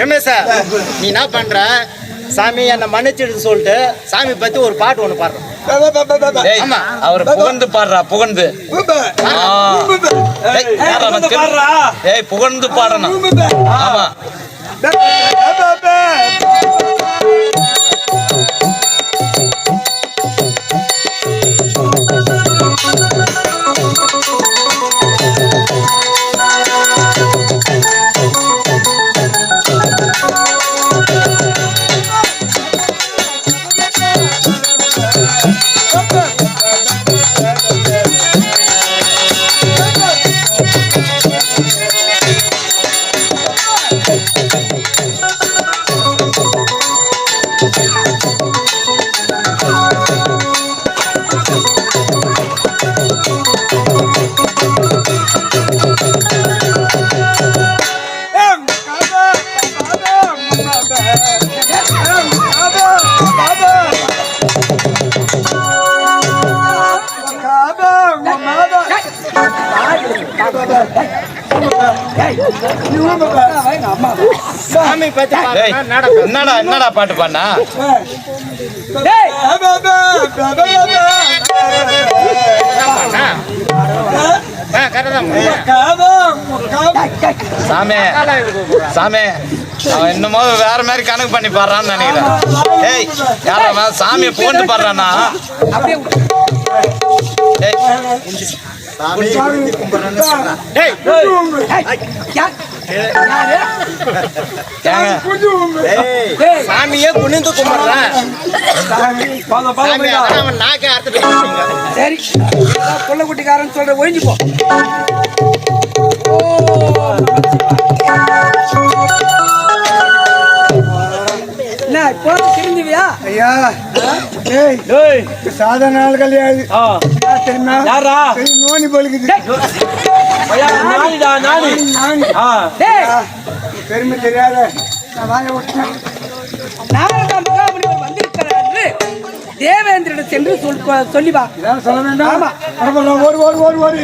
ரமேஷ் நீ என்ன பண்ற? சாமி என்ன மன்னிச்சிடு சொல்லிட்டு சாமி பத்தி ஒரு பாட்டு ஒண்ணு பாடுறோம். அவர் புகழ்ந்து பாடுறா, புகழ்ந்து புகழ்ந்து பாடணும். ஆமா சாமி பத்தி என்னடா பாட்டு பாடினா? சாமி சாமி அவன் இன்னும் வேற மாதிரி கணக்கு பண்ணி பாடுறான்னு நினைக்கிறேன். ஏய் யாரா சாமியை புகழ்ந்து பாடுறானா? சாமியே குனிந்து கும்பிடுறேன். நாக்கே அறுத்து சரி கொள்ளக்குட்டிக்காரன் சொல்ற ஒழிஞ்சு போ. தெரிஞ்சுவியா? ஐயா சாதாரண நாள் கிடையாது. தெரியுமா? நோனி பழுக்குது. பெருமை தெரியாத வந்திருக்கிறார் தேவேந்திரிடம் சென்று சொல்லிவா. சொல்ல வேண்டாம். ஓடு ஓடு ஓடு ஓடு.